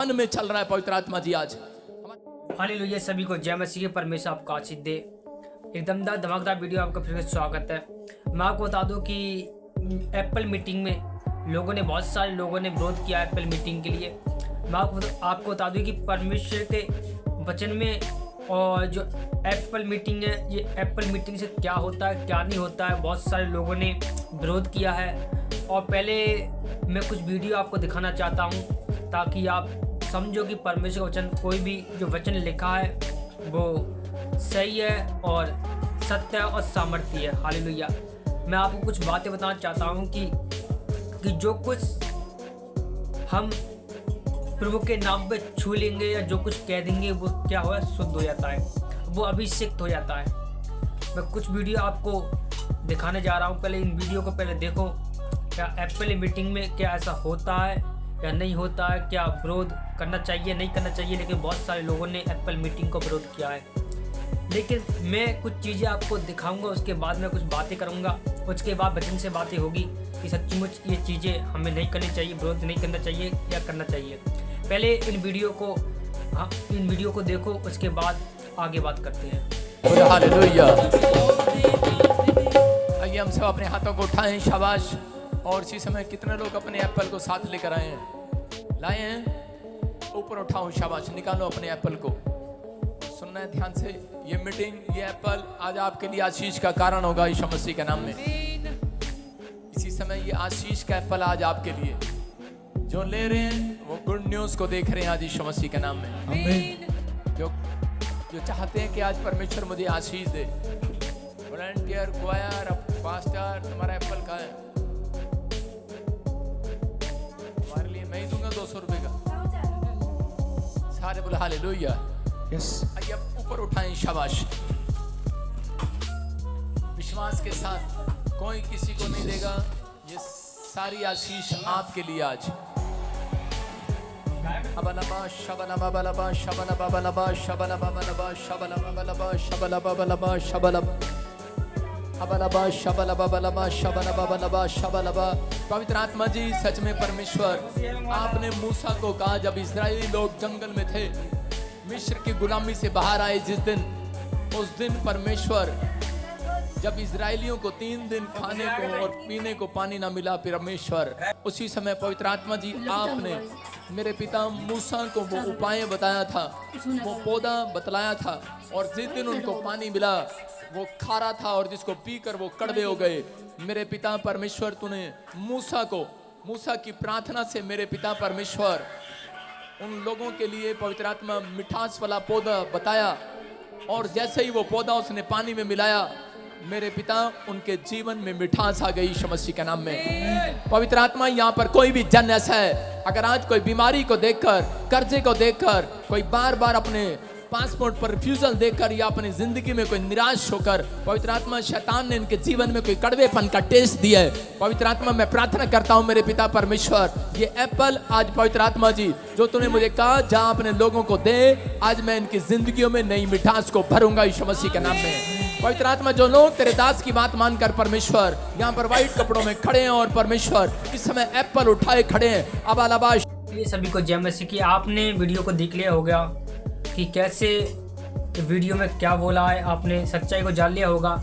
मन में चल रहा है पवित्र आत्मा जी आज। हालेलुया, सभी को जय मसीह के परमेश्वर आपको आशीष दे। एकदम धमाकेदार वीडियो आपका फिर से स्वागत है। मैं आपको बता दूं कि एप्पल मीटिंग में बहुत सारे लोगों ने विरोध किया एप्पल मीटिंग के लिए। मैं आपको बता दूं कि परमेश्वर के वचन में और जो एप्पल मीटिंग है, ये एप्पल मीटिंग से क्या होता है क्या नहीं होता है, बहुत सारे लोगों ने विरोध किया है। और पहले मैं कुछ वीडियो आपको दिखाना चाहता हूँ ताकि आप समझो कि परमेश्वर वचन, कोई भी जो वचन लिखा है वो सही है और सत्य और सामर्थ्य है। हालेलुया। मैं आपको कुछ बातें बताना चाहता हूँ कि जो कुछ हम प्रभु के नाम पे छू लेंगे या जो कुछ कह देंगे वो क्या हो, शुद्ध हो जाता है, वो अभिषेक हो जाता है। मैं कुछ वीडियो आपको दिखाने जा रहा हूँ। पहले इन वीडियो को पहले देखो, क्या एप्पल मीटिंग में क्या ऐसा होता है या नहीं होता है, क्या विरोध करना चाहिए नहीं करना चाहिए। लेकिन बहुत सारे लोगों ने एप्पल मीटिंग को विरोध किया है। लेकिन मैं कुछ चीज़ें आपको दिखाऊंगा, उसके बाद मैं कुछ बातें करूंगा, उसके बाद वचन से बातें होगी कि सच्चमुच ये चीज़ें हमें नहीं करनी चाहिए, विरोध नहीं करना चाहिए या करना चाहिए। पहले इन वीडियो को देखो, उसके बाद आगे बात करते हैं। हालेलुया। आइए हम सब अपने हाथों को उठाएं, शाबाश। और इसी समय कितने लोग अपने एप्पल को साथ लेकर आए हैं, लाए हैं, ऊपर उठाओ, शाबाश। निकालो अपने एप्पल को। सुनना है ध्यान से, ये मीटिंग, ये एप्पल आज आपके लिए आशीष का कारण होगा यीशु मसीह के नाम में। इसी समय ये आशीष का एप्पल आज आपके लिए जो ले रहे हैं वो गुड न्यूज को देख रहे हैं आज यीशु मसीह के नाम में। आमीन। जो चाहते हैं कि आज परमेश्वर मुझे आशीष दे, वॉलंटियर, क्वायर, पास्टर, तुम्हारा एप्पल का है, हमारे लिए मैं ही दूंगा 200 रुपए का। सारे बोले हालेलुया। यस। आइए अब ऊपर उठाएं, शाबाश। विश्वास के साथ, कोई किसी को नहीं देगा, ये सारी आशीष आपके लिए आज। अबलबा शबलबा बलबा शबलबा बलबा शबलबा बलबा शबलबा बलबा शबलबा बलबा शबलबा अबलबा शबलबा बलबा शबलबा बलबा शबलबा। पवित्र आत्मा जी, सच में परमेश्वर, आपने मूसा को कहा जब इस्राएली लोग जंगल में थे, मिस्र की गुलामी से बाहर आए जिस दिन, उस दिन परमेश्वर जब इजरायलियों को 3 दिन खाने को और पीने को पानी ना मिला, परमेश्वर उसी समय पवित्र आत्मा जी आपने मेरे पिता मूसा को वो उपाय बताया था, वो पौधा बतलाया था, और जिस दिन उनको पानी मिला वो खारा था और जिसको पीकर वो कड़वे हो गए। मेरे पिता परमेश्वर, तूने मूसा की प्रार्थना से मेरे पिता परमेश्वर उन लोगों के लिए पवित्र आत्मा मिठास वाला पौधा बताया, और जैसे ही वो पौधा उसने पानी में मिलाया, मेरे पिता उनके जीवन में मिठास आ गई यीशु मसीह के नाम में। पवित्र आत्मा, यहाँ पर कोई भी जन ऐसा है, अगर आज कोई बीमारी को देखकर, कर्जे को देखकर, कोई बार बार अपने पासपोर्ट पर रिफ्यूजल देकर या अपनी जिंदगी में कोई निराश होकर, पवित्र आत्मा शैतान ने इनके जीवन में कोई कड़वेपन का टेस्ट दिया है, पवित्र आत्मा मैं प्रार्थना करता हूँ मेरे पिता परमेश्वर, ये एप्पल आज पवित्र आत्मा जी जो तूने मुझे कहा जहाँ अपने लोगों को दे, आज मैं इनकी जिंदगियों में नई मिठास को भरूंगा यीशु मसीह के नाम में। पवित्र आत्मा, जो लोग तेरे दास की बात मानकर परमेश्वर यहाँ पर व्हाइट कपड़ों में खड़े हैं और परमेश्वर इस समय एप्पल उठाए खड़े हैं, अबालाबाश। ये सभी को जय मसीह की। आपने वीडियो को देख लिया होगा कि कैसे वीडियो में क्या बोला है, आपने सच्चाई को जान लिया होगा।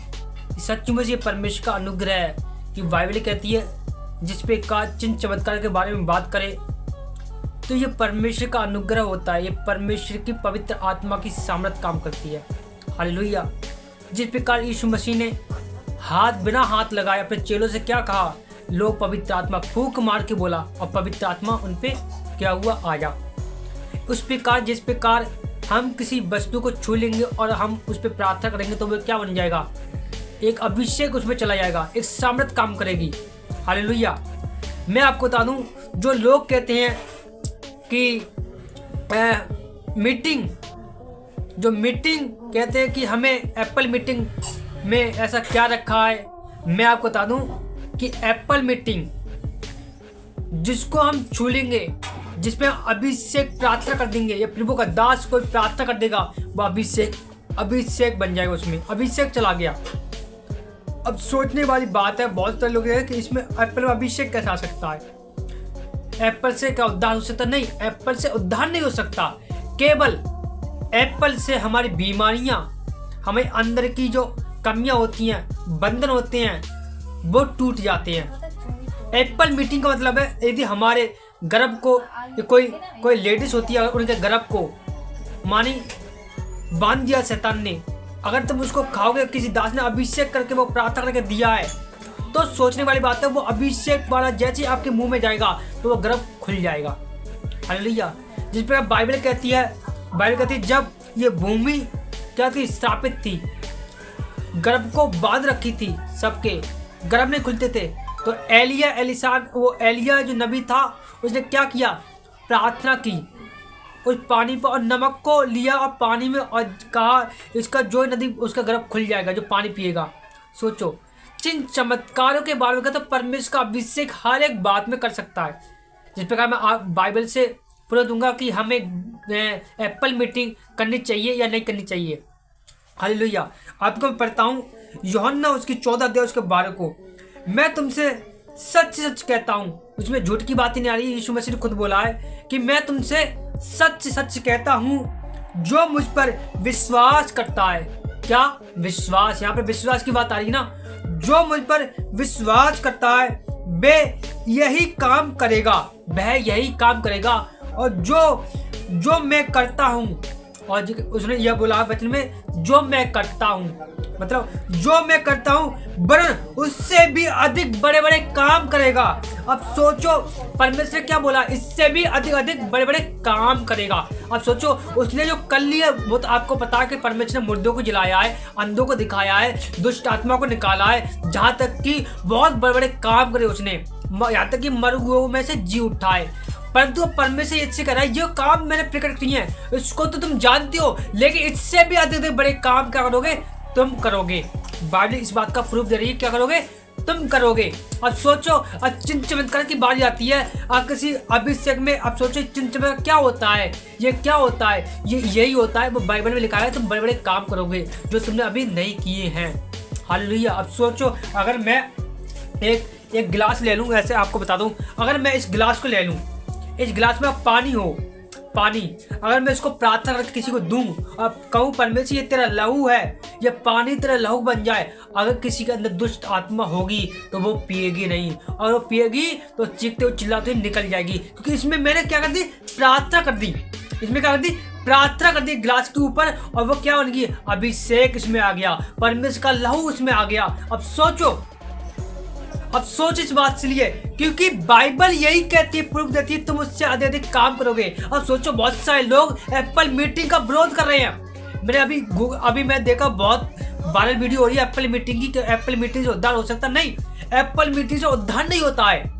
सचमुच ये परमेश्वर का अनुग्रह है कि बाइबल कहती है जिस पे का चिन्ह चमत्कार के बारे में बात करे तो ये परमेश्वर का अनुग्रह होता है, ये परमेश्वर की पवित्र आत्मा की सामर्थ काम करती है। हालेलुया। जिस प्रकार यीशु मसीह ने बिना हाथ लगाए अपने चेलों से क्या कहा, लोग पवित्र आत्मा फूंक मार के बोला और पवित्र आत्मा उन पे क्या हुआ, आया। उस प्रकार जिस प्रकार हम किसी वस्तु को छू लेंगे और हम उस पर प्रार्थना करेंगे तो वो क्या बन जाएगा, एक अभिषेक उसमें चला जाएगा, एक सामर्थ काम करेगी। हालेलुया। मैं आपको बता दूं, जो लोग कहते हैं कि मीटिंग कहते हैं कि हमें एप्पल मीटिंग में ऐसा क्या रखा है, मैं आपको बता दूं कि एप्पल मीटिंग जिसको हम छू लेंगे, जिसमें अभिषेक प्रार्थना कर देंगे या प्रभु का दास कोई प्रार्थना कर देगा, वो अभिषेक बन जाएगा, उसमें अभिषेक चला गया। अब सोचने वाली बात है, बहुत सारे लोग हैं कि इसमें एप्पल में अभिषेक कैसे आ सकता है। एप्पल से क्या उद्धार हो सकता? नहीं, एप्पल से उद्धार नहीं हो सकता। केवल एप्पल से हमारी बीमारियां, हमें अंदर की जो कमियां होती हैं, बंधन होते हैं, वो टूट जाते हैं। एप्पल मीटिंग का मतलब है यदि हमारे गर्भ को कोई लेडीज होती है, अगर उनके गर्भ को मानी बांध दिया शैतान ने, अगर तुम उसको खाओगे, किसी दास ने अभिषेक करके वो प्रार्थना करके दिया है, तो सोचने वाली बात है वो अभिषेक वाला जैसे आपके मुंह में जाएगा तो वो गर्भ खुल जाएगा। हालेलुया। जिस पर बाइबल कहती है जब ये भूमि क्या थी, श्रापित थी, गर्भ को बांध रखी थी, सबके गर्भ नहीं खुलते थे, तो एलिया जो नबी था उसने क्या किया, प्रार्थना की उस पानी पर और नमक को लिया और पानी में और कहा इसका जो नदी उसका गर्भ खुल जाएगा जो पानी पिएगा। सोचो, जिन चमत्कारों के बारे में कहता, तो परमेश्वर का अभिषेक हर एक बात में कर सकता है। जिस प्रकार मैं बाइबल से पूरा दूंगा कि हमें एप्पल मीटिंग करनी चाहिए या नहीं करनी चाहिए। हालेलुया। आपको मैं पढ़ता हूँ यूहन्ना उसकी 14 अध्याय उसके 12 को, मैं तुमसे सच सच कहता हूँ, उसमें झूठ की बात ही नहीं आ रही। यीशु मसीह ने खुद बोला है कि मैं तुमसे सच सच कहता हूँ, जो मुझ पर विश्वास करता है। क्या विश्वास? यहाँ पे विश्वास की बात आ रही है ना। जो मुझ पर विश्वास करता है वे यही काम करेगा, वह यही काम करेगा, और जो मैं करता हूँ, और उसने यह बोला वचन में, जो मैं करता हूँ, मतलब जो मैं करता हूँ वरन उससे भी अधिक बड़े बड़े काम करेगा। अब सोचो परमेश्वर क्या बोला, इससे भी अधिक बड़े बड़े काम करेगा। अब सोचो उसने जो कर लिया, वो तो आपको पता है कि परमेश्वर ने मुर्दों को जिलाया है, अंधों को दिखाया है, दुष्ट आत्मा को निकाला है, जहाँ तक कि बहुत बड़े बड़े काम करे उसने, यहाँ तक कि मर हुओं में से जी उठाए। परंतु परमेश्वर इससे कह रहा है, ये काम मैंने प्रकट किए हैं, इसको तो तुम जानते हो, लेकिन इससे भी अधिक बड़े काम क्या करोगे, तुम करोगे। बाइबल इस बात का प्रूफ दे रही है, क्या करोगे, तुम करोगे। अब सोचो, चिन्ह चमत्कार की बात आती है किसी अभिषेक में। अब सोचो चिन्ह चमत्कार क्या होता है, ये क्या होता है, ये यही होता है, वो बाइबल में लिखा है, तुम बड़े बड़े काम करोगे जो तुमने अभी नहीं किए हैं। हालेलुया। अब सोचो, अगर मैं एक गिलास ले लूँ, ऐसे आपको बता दूँ, अगर मैं इस गिलास को ले लूँ, इस गिलास में पानी, अगर मैं इसको प्रार्थना करके किसी को दूं और कहूँ परमेश्वर ये तेरा लहू है, ये पानी तेरा लहू बन जाए, अगर किसी के अंदर दुष्ट आत्मा होगी तो वो पिएगी नहीं, और वो पिएगी तो चीखते हुए चिल्लाते हुए निकल जाएगी, क्योंकि इसमें मैंने क्या कर दी, प्रार्थना कर दी। इसमें क्या कर दी, प्रार्थना कर दी गिलास के ऊपर, और वो क्या बन गई, अभिषेक इसमें आ गया, परमेश्वर का लहू उसमें आ गया। अब सोच इस बात से लिए, क्योंकि बाइबल यही कहती है, प्रूफ देती है, तुम उससे अधिक काम करोगे। अब सोचो, बहुत सारे लोग एप्पल मीटिंग का विरोध कर रहे हैं। मैंने अभी मैं देखा, बहुत वायरल वीडियो हो रही है एप्पल मीटिंग की, एप्पल मीटिंग से उद्धार हो सकता नहीं, एप्पल मीटिंग से उद्धार नहीं होता है।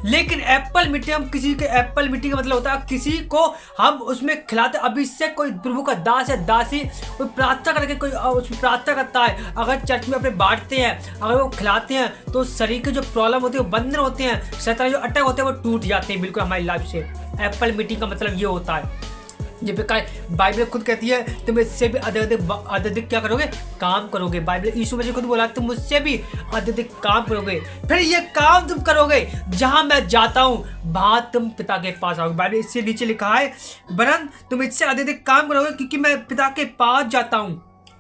लेकिन एप्पल मीटिंग का मतलब होता है किसी को हम उसमें खिलाते, अभिषेक कोई प्रभु का दास है, दासी, कोई प्रार्थना करके कोई उसमें प्रार्थना करता है, अगर चर्च में अपने बांटते हैं, अगर वो खिलाते हैं तो शरीर के जो प्रॉब्लम होती है, वो बंधन होते हैं, शैतान जो अटैक होते हैं, वो टूट जाते हैं बिल्कुल हमारी लाइफ से। एप्पल मीटिंग का मतलब ये होता है, जिस प्रकार बाइबल खुद कहती है तुम इससे भी अधिक क्या करोगे, काम करोगे। बाइबल यीशु मसीह खुद बोला तुम मुझसे भी अधिक काम करोगे, फिर ये काम तुम करोगे जहां मैं जाता हूं वहां तुम पिता के पास आओगे। बाइबल इससे नीचे लिखा है, वरन तुम इससे अधिक काम करोगे क्योंकि मैं पिता के पास जाता हूं,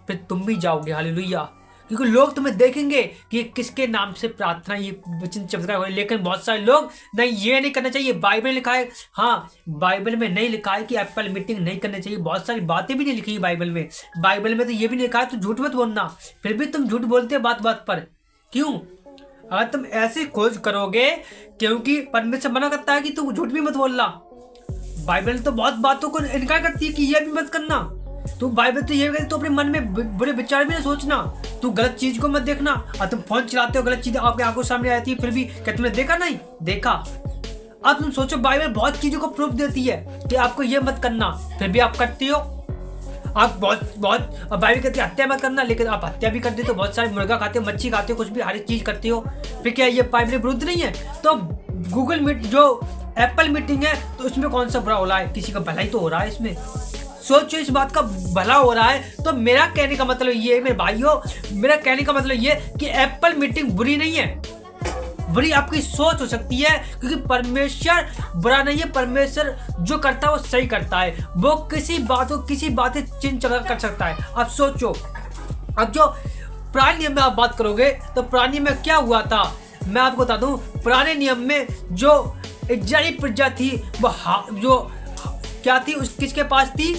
फिर तुम भी जाओगे। हालेलुया। क्योंकि लोग तुम्हें देखेंगे कि किसके नाम से प्रार्थना ये वचन चमत्कार हो रहा है, लेकिन बहुत सारे लोग नहीं, ये नहीं करना चाहिए। बाइबल में लिखा है, हाँ बाइबल में नहीं लिखा है कि एप्पल मीटिंग नहीं करनी चाहिए, बहुत सारी बातें भी नहीं लिखी है बाइबल में। बाइबल में तो ये भी नहीं लिखा है तो झूठ मत बोलना, फिर भी तुम झूठ बोलते हो बात बात पर। क्यों? अगर तुम ऐसी खोज करोगे, क्योंकि परमेश्वर मना करता है कि तुम झूठ भी मत बोलना। बाइबल तो बहुत बातों को इनकार करती है कि यह भी मत करना। तू बाइबल तो ये कहती, तो अपने मन में बुरे विचार भी नहीं सोचना, तू गलत चीज को मत देखना। और तुम फोन चलाते हो, गलत चीजें आपकी आंखों सामने आती है, फिर भी क्या तुमने देखा नहीं? देखा। अब तुम सोचो, बाइबल बहुत चीजों को प्रूफ देती है कि आपको ये मत करना, फिर भी आप करती हो। आप बहुत बाइबल कहती है हत्या मत करना, लेकिन आप हत्या भी करते हो। बहुत सारे मुर्गा खाते हो, मच्छी खाते हो, कुछ भी हर एक चीज करते हो, फिर क्या ये बाइबल विरुद्ध नहीं है? तो गूगल मीट जो एप्पल मीटिंग है, तो उसमें कौन सा बुरा हो रहा है? किसी का भला ही तो हो रहा है इसमें। सोचो, इस बात का भला हो रहा है। तो मेरा कहने का मतलब ये, मेरे भाइयों, मेरा कहने का मतलब ये कि एप्पल मीटिंग बुरी नहीं है। बुरी आपकी सोच हो सकती है, क्योंकि परमेश्वर बुरा नहीं है। परमेश्वर जो करता है वो सही करता है। वो किसी बात चिन्ह चमत्कार कर सकता है। अब सोचो, अब जो पुराने नियम में आप बात करोगे तो पुराने नियम में क्या हुआ था, मैं आपको बता दूं। पुराने नियम में जो इस्राएली प्रजा थी वो जो क्या थी, उस किसके पास थी,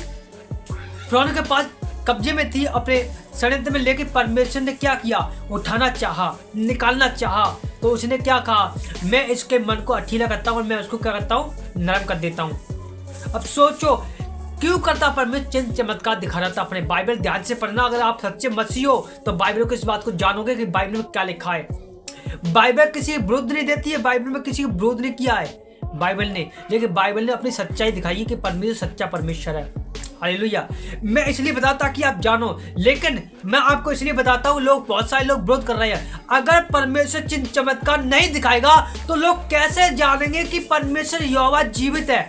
फिरौन के पास कब्जे में थी, अपने षड्यंत्र में लेके परमेश्वर ने क्या किया, उठाना चाहा, निकालना चाहा, तो उसने क्या कहा, मैं इसके मन को अठीला करता हूँ और मैं उसको क्या करता हूँ, नरम कर देता हूँ। अब सोचो क्यों करता परमेश्वर चिन्ह चमत्कार दिखा रहा था। अपने बाइबल ध्यान से पढ़ना, अगर आप सच्चे मसीही हो तो बाइबल को इस बात को जानोगे कि बाइबल में क्या लिखा है। बाइबल किसी के विरुद्ध नहीं देती है, बाइबल में किसी के विरोध नहीं किया है बाइबल ने, लेकिन बाइबल ने अपनी सच्चाई दिखाई है कि परमेश्वर सच्चा परमेश्वर है। हालेलुया। मैं इसलिए बताता कि आप जानो, लेकिन मैं आपको इसलिए बताता हूँ, लोग बहुत सारे लोग विरोध कर रहे हैं। अगर परमेश्वर चिन्ह चमत्कार नहीं दिखाएगा तो लोग कैसे जानेंगे कि परमेश्वर यहोवा जीवित है।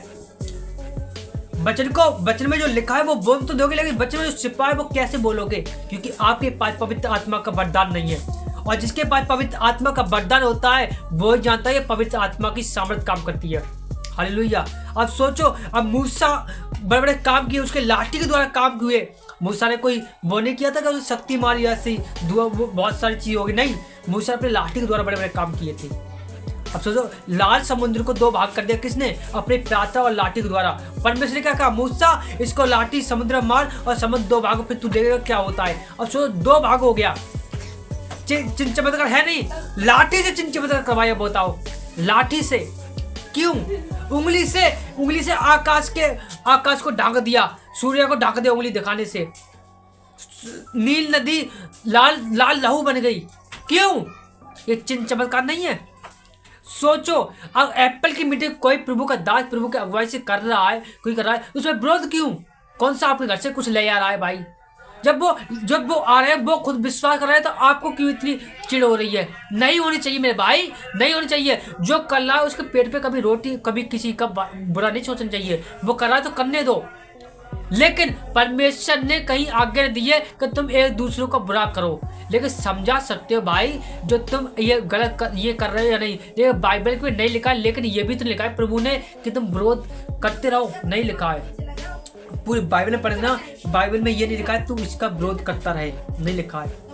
वचन में जो लिखा है वो बोल तो दोगे, लेकिन वचन में जो छिपा है वो कैसे बोलोगे, क्योंकि आपके पास पवित्र आत्मा का वरदान नहीं है। और जिसके पास पवित्र आत्मा का वरदान होता है वो जानता है पवित्र आत्मा की सामर्थ काम करती है। हालेलुया। अब सोचो, अब मूसा बड़े बड़े काम किए, उसके लाठी के द्वारा काम हुए। मूसा ने कोई वो नहीं किया था कि उसे शक्ति मारी ऐसी बहुत सारी चीज होगी, नहीं, मूसा अपने लाठी के द्वारा बड़े बड़े काम किए थे। अब सोचो, लाल समुद्र को दो भाग कर दिया, किसने, अपने प्रार्थना और लाठी के द्वारा। परमेश्वर ने क्या कहा, मूसा इसको लाठी समुद्र मार और समुद्र दो भागों, फिर तू देखेगा क्या होता है। अब सोचो दो भाग हो गया। चिन्ह चमत्कार है नहीं, लाठी से चिन्ह चमत्कार करवाया, बताओ लाठी से क्यों, उंगली से आकाश को ढांक दिया, सूर्य को ढांक दिया उंगली दिखाने से, नील नदी लाल लहू बन गई, क्यों, ये चिन्ह चमत्कार नहीं है। सोचो, अब एप्पल की मीटिंग कोई प्रभु का दास प्रभु के अगुवाई से कर रहा है, कोई कर रहा है, उसमें विरोध क्यों, कौन सा आपके घर से कुछ ले आ रहा है भाई। जब वो आ रहे हैं, वो खुद विश्वास कर रहे हैं, तो आपको क्यों इतनी चिढ़ हो रही है। नहीं होनी चाहिए मेरे भाई, नहीं होनी चाहिए। जो कर रहा है उसके पेट पे कभी रोटी, कभी किसी का बुरा नहीं सोचना चाहिए। वो कर रहा है तो करने दो, लेकिन परमेश्वर ने कहीं आज्ञा दी है कि तुम एक दूसरे को बुरा करो, लेकिन समझा सकते हो भाई जो तुम ये गलत ये कर रहे हो या नहीं। लेकिन बाइबल में नहीं लिखा है, लेकिन ये भी तो लिखा है प्रभु ने कि तुम विरोध करते रहो, नहीं लिखा है। पूरी बाइबल में पढ़ना, बाइबल में ये नहीं लिखा है तू इसका विरोध करता रहे, नहीं लिखा है।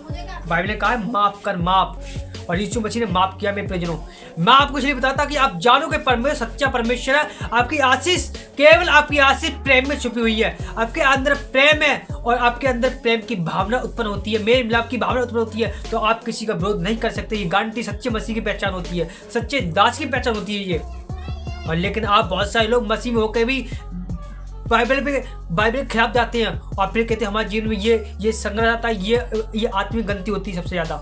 बाइबल ने कहा है माफ कर, माफ, और यीशु मसीह ने माफ किया। मेरे प्रियजनों, मैं आपको इसलिए बताता कि आप जानो कि परमेश्वर सच्चा परमेश्वर है। आपकी आशीष, केवल आपकी आशीष प्रेम में छुपी हुई है। आपके अंदर प्रेम है और आपके अंदर प्रेम की भावना उत्पन्न होती है, मेल मिलाप की भावना उत्पन्न होती है, तो आप किसी का विरोध नहीं कर सकते। ये गारंटी सच्चे मसीह की पहचान होती है, सच्चे दास की पहचान होती है ये। और लेकिन आप बहुत सारे लोग मसीह में होकर भी बाइबल के खिलाफ जाते हैं और फिर कहते हैं हमारे जीवन में ये संग्रह आता है, ये आत्मिक गलती होती है, सबसे ज्यादा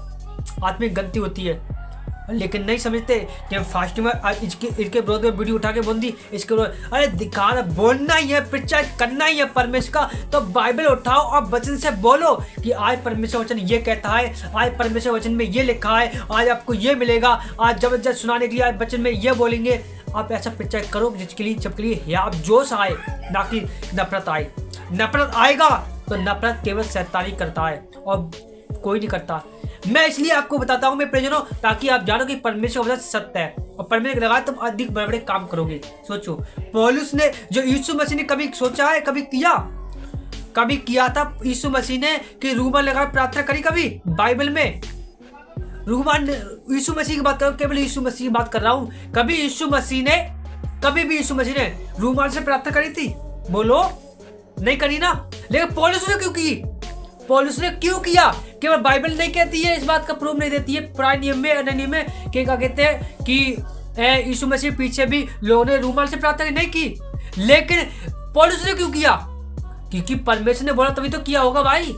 आत्मिक गलती होती है। लेकिन नहीं समझते कि हम फास्टिंग में इसके विरोध में वीडियो उठा के बोल दी, इसके विरोध, अरे दिखाना, बोलना ही है, प्रचार करना ही है परमेश्वर का, तो बाइबल उठाओ और वचन से बोलो कि आज परमेश्वर वचन ये कहता है, आज परमेश्वर वचन में ये लिखा है, आज आपको ये मिलेगा, आज जबरदस्त सुनाने के लिए आज वचन में ये बोलेंगे। आप ऐसा प्रचार करो जिसके लिए सबके लिए आप जोश आए, ना कि नफरत आए। नफरत आएगा तो नफरत केवल शैतानी करता है और कोई नहीं करता। मैं इसलिए आपको बताता हूँ मेरे प्रियजनों, ताकि आप जानो कि परमेश्वर वचन सत्य है और परमेश्वर लगा तुम अधिक बड़े बड़े काम करोगे। सोचो, पौलुस ने, जो यीशु मसीह ने कभी सोचा है, कभी किया था यीशु मसीह ने कि रूमाल लगा प्रार्थना करी कभी बाइबल में? रूमाल, यीशु मसीह की बात करो, केवल यीशु मसीह की बात कर रहा हूँ। कभी भी यीशु मसीह ने रूमाल से प्रार्थना करी थी? बोलो, नहीं करी ना। लेकिन पौलुस ने क्यों किया? केवल बाइबल नहीं कहती है, इस बात का प्रूफ नहीं देती है। पुराने नियम में, नए नियम में क्या कहते हैं कि यीशु मसीह पीछे भी लोगों ने रूमाल से प्रार्थना नहीं की, लेकिन पौलुस ने क्यों किया? क्योंकि परमेश्वर ने बोला तभी तो किया होगा भाई।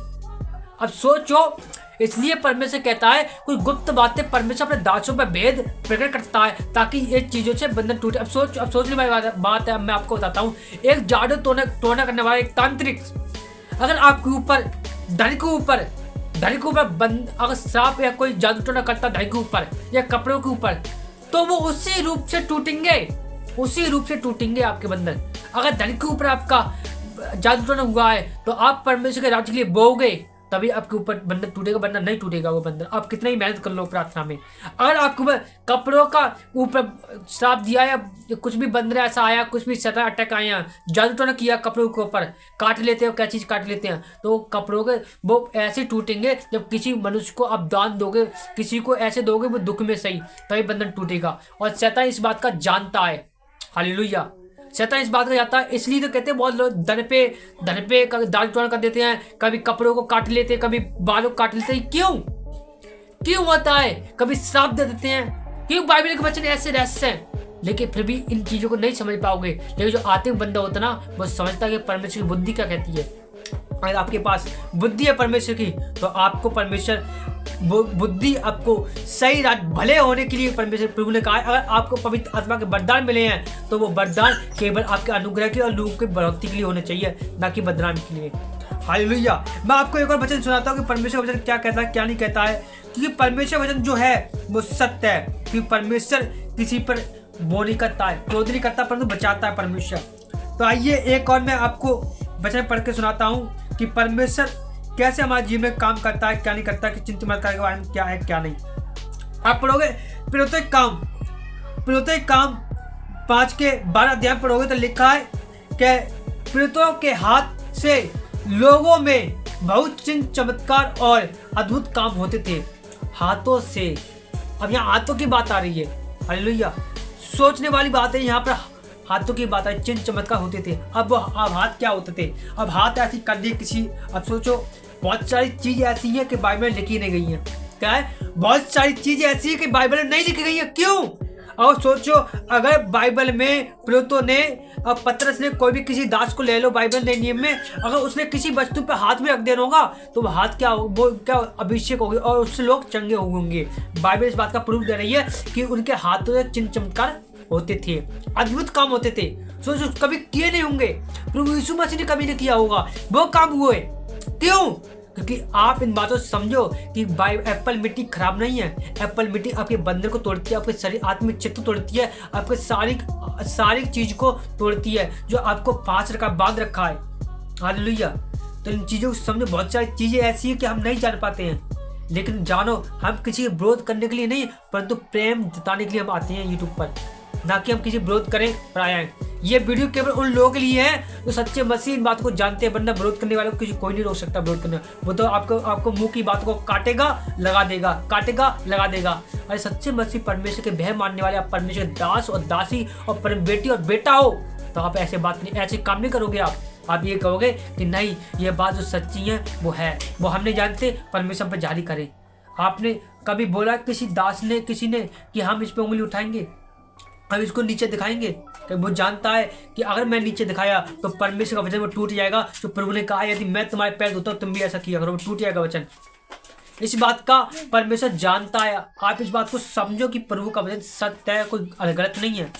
अब सोचो, इसलिए परमेश्वर कहता है कुछ गुप्त बातें परमेश्वर अपने दासों पर भेद प्रकट करता है ताकि ये चीजों से बंधन टूटे। अब सोच ली बात है, मैं आपको बताता हूँ। एक जादू टोना करने वाला एक तांत्रिक अगर आपके ऊपर, धन के ऊपर अगर सांप या कोई जादू टोना करता धन के ऊपर या कपड़ों के ऊपर, तो वो उसी रूप से टूटेंगे आपके बंधन। अगर धन के ऊपर आपका जादू टोना हुआ है तो आप परमेश्वर के राज्य के लिए बोओगे, तभी आपके ऊपर बंधन टूटेगा, वरना नहीं टूटेगा वो बंधन। आप कितना ही मेहनत कर लो प्रार्थना में, अगर आपके ऊपर कपड़ों का ऊपर श्राप दिया या कुछ भी बंधन ऐसा आया, कुछ भी शैतान अटैक आया, जादू टोना किया, कपड़ों के ऊपर काट लेते हो, क्या चीज़ काट लेते हैं, तो कपड़ों के वो ऐसे टूटेंगे जब किसी मनुष्य को आप दान दोगे, किसी को ऐसे दोगे वो दुख में सही, तभी बंधन टूटेगा। और शैतान इस बात का जानता है। हालेलुया। शैतान इस बात का जानता है, इसलिए तो कहते हैं बहुत लोग धन पे दाल टोना कर देते हैं, कभी कपड़ों को काट लेते हैं, कभी बालों को काट लेते हैं। क्यों होता है? कभी श्राप दे देते हैं। क्यों? बाइबल के वचन ऐसे रहस्य हैं, लेकिन फिर भी इन चीजों को नहीं समझ पाओगे। लेकिन जो आत्मिक बंदा होता ना, वो समझता है कि परमेश्वर की बुद्धि क्या कहती है। अगर आपके पास बुद्धि है परमेश्वर की, तो आपको परमेश्वर बुद्धि आपको सही भले होने के लिए परमेश्वर प्रभु ने कहा है। अगर आपको पवित्र आत्मा के वरदान मिले हैं, तो वो वरदान केवल आपके अनुग्रह के और लोगों की बढ़ोतरी के लिए होने चाहिए, ना कि बदनामी के लिए। हालेलुया। मैं आपको एक और वचन सुनाता हूँ कि परमेश्वर वचन क्या कहता है, क्या नहीं कहता है। क्योंकि परमेश्वर वचन जो है वो सत्य है, क्योंकि परमेश्वर किसी पर वो नहीं करता है, क्रोध नहीं करता, परंतु बचाता है परमेश्वर। तो आइए एक और मैं आपको वचन पढ़ के सुनाता हूँ कि परमेश्वर कैसे हमारे जीवन में काम करता है, क्या नहीं करता, कि चिंता मत करने के बारे में क्या है क्या नहीं। आप पढ़ोगे प्रेरितों के काम 5 के 12 अध्याय पढ़ोगे तो लिखा है कि प्रेरितों के हाथ से लोगों में बहुत चिन्ह चमत्कार और अद्भुत काम होते थे। हाथों से, अब यहाँ हाथों की बात आ रही है। हालेलुया। सोचने वाली बात है, यहाँ पर हाथों की बात है, चिन्ह चमत्कार होते थे। अब हाथ क्या होते थे? अब हाथ ऐसी कर दी किसी, अब सोचो बहुत सारी चीज ऐसी है कि बाइबल में लिखी नहीं गई है। क्या है? बहुत सारी चीज ऐसी है कि बाइबल में नहीं लिखी गई है। क्यों? और सोचो, अगर बाइबल में प्रेरितों ने और पतरस ने, कोई भी किसी दास को ले लो बाइबल ने नियम में, अगर उसने किसी वस्तु पे हाथ में रख देना होगा तो वो हाथ क्या, वो क्या अभिषेक होगी और उससे लोग चंगे होंगे। बाइबल इस बात का प्रूफ दे रही है कि उनके हाथों से चिन्ह चमत्कार होते थे, अद्भुत काम होते थे। सोचो कभी किए नहीं होंगे, प्रभु यीशु मसीह ने कभी नहीं किया होगा, वो काम हुए। क्यों? क्योंकि आप इन बातों से समझो कि एप्पल मिट्टी खराब नहीं है। एप्पल मिट्टी आपके बंधन को तोड़ती है, आपके शरीर आत्मिक चित्त तोड़ती है, आपके सारी चीज को तोड़ती है जो आपको फांस रखा, बांध रखा है। हालेलुया। तो इन चीजों को समझो, बहुत सारी चीजें ऐसी है कि हम नहीं जान पाते हैं, लेकिन जानो हम किसी के विरोध करने के लिए नहीं, परंतु प्रेम जताने के लिए हम आते हैं यूट्यूब पर, ना कि हम किसी विरोध करें पर आए हैं। ये वीडियो केवल उन लोगों के लिए है जो सच्चे मसीह इन बात को जानते हैं, वरना विरोध करने वालों को कोई नहीं रोक सकता विरोध करने। वो तो आपको मुंह की बात को काटेगा लगा देगा, काटेगा लगा देगा। अरे सच्चे मसीह परमेश्वर के भय मानने वाले, आप परमेश्वर के दास और दासी और परम बेटी और बेटा हो, तो आप ऐसे बात नहीं, ऐसे काम नहीं करोगे। आप ये कहोगे कि नहीं, ये बात जो सच्ची है वो है, वो हम नहीं जानते, परमेश्वर पर जारी करें। आपने कभी बोला किसी दास ने, किसी ने, कि हम इस पे उंगली उठाएंगे, हम इसको नीचे दिखाएंगे? कि वो जानता है कि अगर मैं नीचे दिखाया तो परमेश्वर का वचन वो टूट जाएगा। जो प्रभु ने कहा यदि मैं तुम्हारे पैर धोता हूं तुम भी ऐसा किया करो, वो टूट जाएगा वचन। इस बात का परमेश्वर जानता है। आप इस बात को समझो कि प्रभु का वचन सत्य है, कोई गलत नहीं है।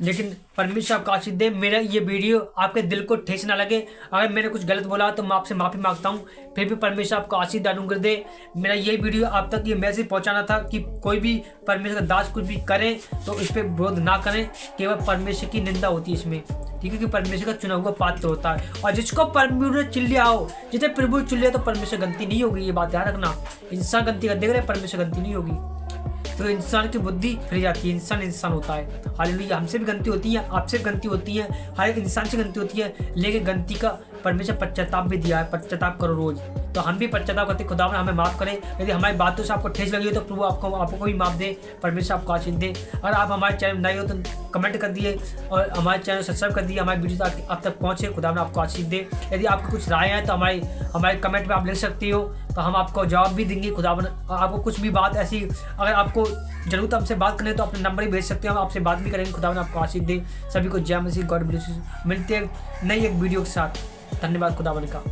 लेकिन परमेश्वर आपका आशीष दे। मेरा ये वीडियो आपके दिल को ठेस ना लगे, अगर मैंने कुछ गलत बोला तो मैं आपसे माफ़ी मांगता हूँ। फिर भी परमेश्वर आपको आशीष अनुग्रह दे। मेरा ये वीडियो आप तक ये मैसेज पहुँचाना था कि कोई भी परमेश्वर का दास कुछ भी करें तो इस पर विरोध ना करें, केवल परमेश्वर की निंदा होती है इसमें, ठीक है, कि परमेश्वर का चुना हुआ पात्र होता है। और जिसको प्रभु ने चुन लिया हो, जिसे प्रभु चुन लिया तो परमेश्वर गलती नहीं होगी, ये बात ध्यान रखना। इंसान गलती कर देगा, परमेश्वर गलती नहीं होगी। तो इंसान की बुद्धि फिर जाती है, इंसान होता है। हालेलुया। हमसे भी गलती होती है, आपसे भी गलती होती है, हर एक इंसान से गलती होती है, लेकिन गलती का परमेश्वर पश्चाताप भी दिया है, पश्चाताप करो रोज। तो हम भी पश्चाताप करते, खुदा हमें माफ करे। यदि हमारी बातों से आपको ठेस लगी हो तो प्रभु आपको भी माफ दे, परमेश्वर आपको आशीष दे। अगर आप हमारे चैनल नए हो तो कमेंट कर दिए और हमारे चैनल सब्सक्राइब कर दिए, हमारी वीडियो आप तक पहुँचे। खुदा आपको आशीष दे। यदि आपको कुछ राय है तो हमारे कमेंट में आप लिख सकते हो, तो हम आपको जवाब भी देंगे। खुदा आपको कुछ भी बात ऐसी अगर आपको जरूरत हमसे बात करने तो अपने नंबर ही भेज सकते हो, हम आपसे बात भी करेंगे। खुदा आपको आशीष दे। सभी को जय मसीह, गॉड ब्लेस यू। मिलते हैं नई एक वीडियो के साथ। धन्यवाद खुदा का।